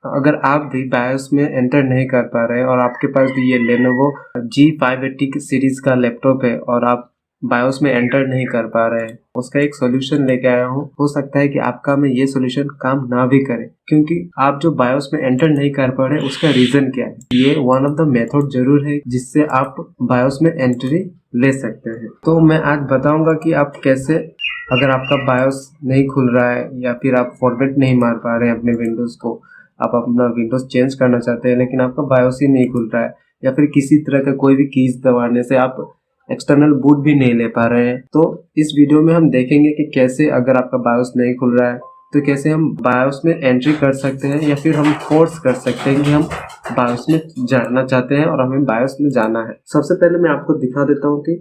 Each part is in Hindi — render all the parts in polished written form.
अगर आप भी बायोस में एंटर नहीं कर पा रहे हैं और आपके पास भी ये लेनोवो G580 सीरीज का लैपटॉप है और आप बायोस में एंटर नहीं कर पा रहे हैं, उसका एक सॉल्यूशन लेके आया हूँ। हो सकता है कि आपका में ये सॉल्यूशन काम ना भी करे, क्योंकि आप जो बायोस में एंटर नहीं कर पा रहे उसका रीजन क्या है। ये वन ऑफ द मेथड जरूर है जिससे आप बायोस में एंट्री ले सकते हैं। तो मैं आज बताऊंगा कि आप कैसे, अगर आपका बायोस नहीं खुल रहा है या फिर आप फॉर्मेट नहीं मार पा रहे हैं अपने विंडोज को, आप अपना विंडोज चेंज करना चाहते हैं लेकिन आपका बायोस ही नहीं खुल रहा है, या फिर किसी तरह का कोई भी कीज दबाने से आप एक्सटर्नल बूट भी नहीं ले पा रहे हैं, तो इस वीडियो में हम देखेंगे कि कैसे, अगर आपका बायोस नहीं खुल रहा है तो कैसे हम बायोस में एंट्री कर सकते हैं, या फिर हम फोर्स कर सकते हैं कि हम बायोस में जाना चाहते हैं और हमें बायोस में जाना है। सबसे पहले मैं आपको दिखा देता हूँ कि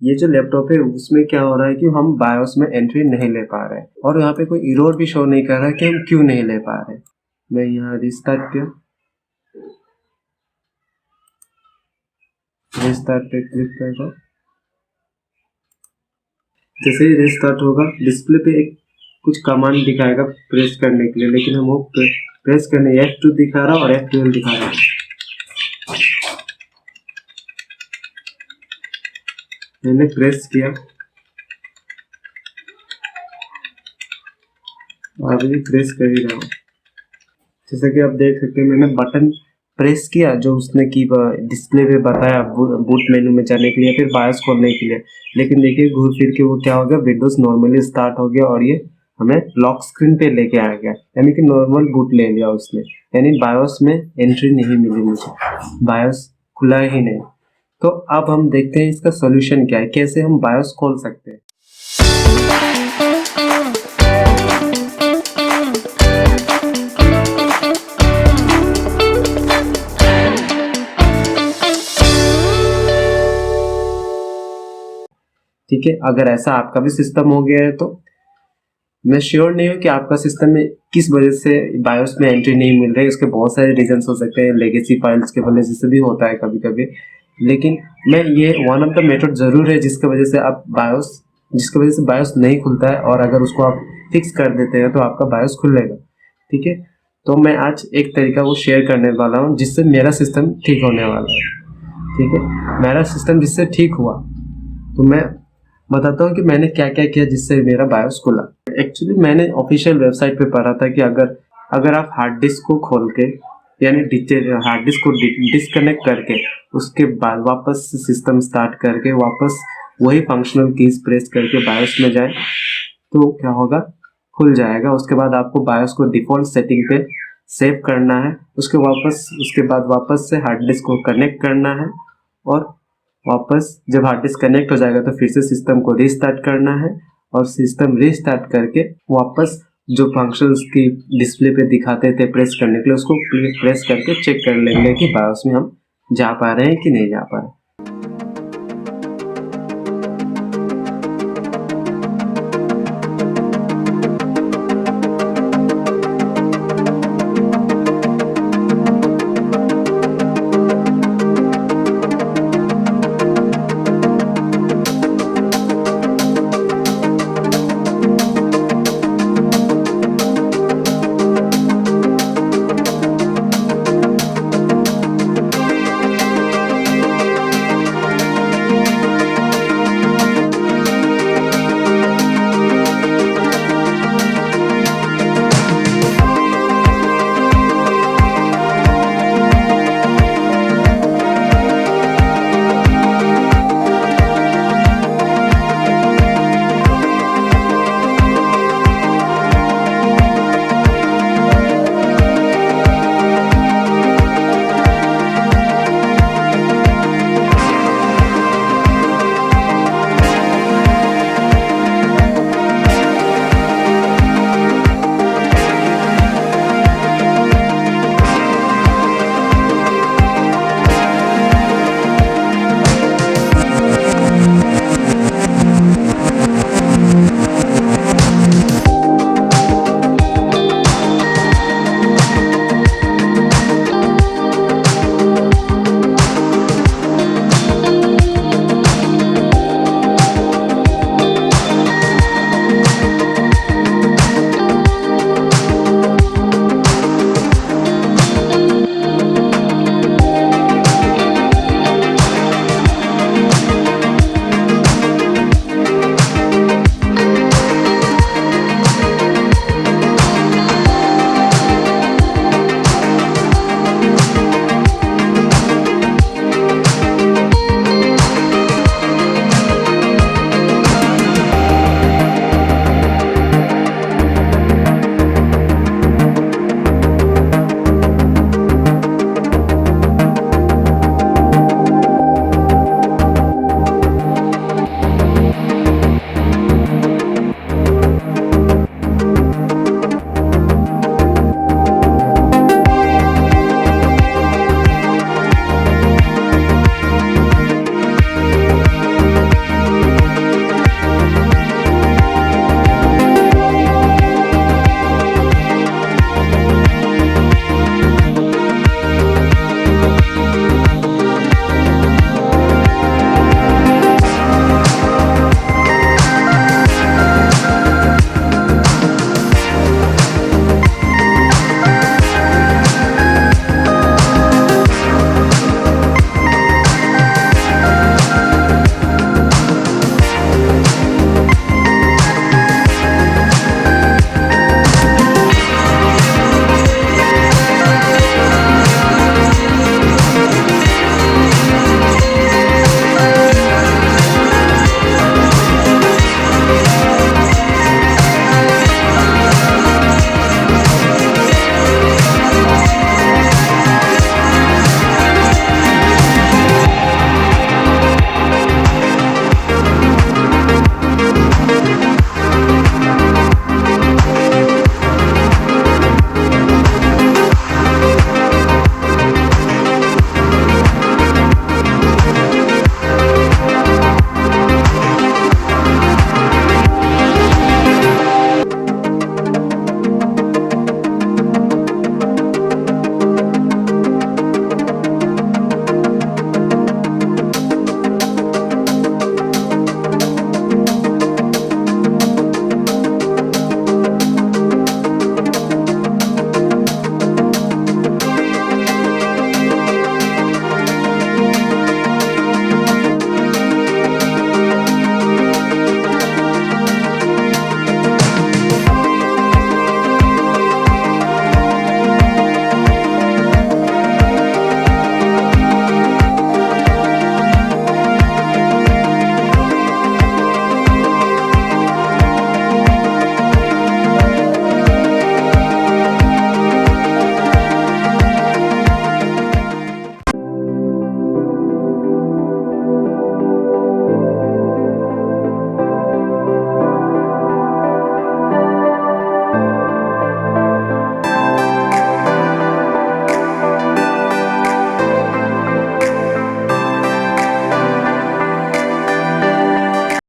ये जो लैपटॉप है उसमें क्या हो रहा है कि हम बायोस में एंट्री नहीं ले पा रहे हैं, और यहाँ पे कोई एरर भी शो नहीं कर रहा है कि हम क्यों नहीं ले पा रहे हैं। मैं यहाँ रिस्टार्ट किया, रिस्टार्ट पे क्लिक कर रहा हूँ। जैसे ही रिस्टार्ट होगा डिस्प्ले पे एक कुछ कमांड दिखाएगा प्रेस करने के लिए, लेकिन हम वो प्रेस करने F2 दिखा रहा और F12 दिखा रहा है। मैंने प्रेस किया, अभी प्रेस कर ही रहा हूँ। जैसा कि आप देख सकते हैं मैंने बटन प्रेस किया जो उसने की डिस्प्ले पे बताया बूट मेनू में जाने के लिए, फिर बायोस खोलने के लिए, लेकिन देखिए घूर फिर के वो क्या हो गया, विंडोज नॉर्मली स्टार्ट हो गया और ये हमें लॉक स्क्रीन पे लेके आ गया, यानी कि नॉर्मल बूट ले लिया उसने, यानी बायोस में एंट्री नहीं मिली मुझे, बायोस खुला ही नहीं। तो अब हम देखते हैं इसका सोल्यूशन क्या है, कैसे हम बायोस खोल सकते हैं। ठीक है, अगर ऐसा आपका भी सिस्टम हो गया है तो मैं श्योर नहीं हूँ कि आपका सिस्टम में किस वजह से बायोस में एंट्री नहीं मिल रही है। उसके बहुत सारे रीजंस हो सकते हैं, लेगेसी फाइल्स के वजह से भी होता है कभी कभी, लेकिन मैं ये वन ऑफ द मेथड जरूर है जिसकी वजह से बायोस नहीं खुलता है, और अगर उसको आप फिक्स कर देते हैं तो आपका बायोस खुलेगा। ठीक है, तो मैं आज एक तरीका वो शेयर करने वाला हूँ जिससे मेरा सिस्टम ठीक होने वाला है। ठीक है, मेरा सिस्टम जिससे ठीक हुआ तो मैं बताता हूँ कि मैंने क्या क्या किया जिससे मेरा बायोस खुला। एक्चुअली मैंने ऑफिशियल वेबसाइट पे पढ़ा था कि अगर आप हार्ड डिस्क को खोल के, यानी हार्ड डिस्क को डिस्कनेक्ट करके उसके बाद वापस सिस्टम स्टार्ट करके वापस वही फंक्शनल कीज प्रेस करके बायोस में जाए तो क्या होगा, खुल जाएगा। उसके बाद आपको बायोस को डिफॉल्ट सेटिंग पे सेव करना है, उसके बाद वापस से हार्ड डिस्क को कनेक्ट करना है, और वापस जब हार्ड डिस्क कनेक्ट हो जाएगा तो फिर से सिस्टम को रीस्टार्ट करना है, और सिस्टम रीस्टार्ट करके वापस जो फंक्शंस की डिस्प्ले पे दिखाते थे प्रेस करने के लिए उसको प्रेस करके चेक कर लेंगे कि बायोस में हम जा पा रहे हैं कि नहीं जा पा रहे।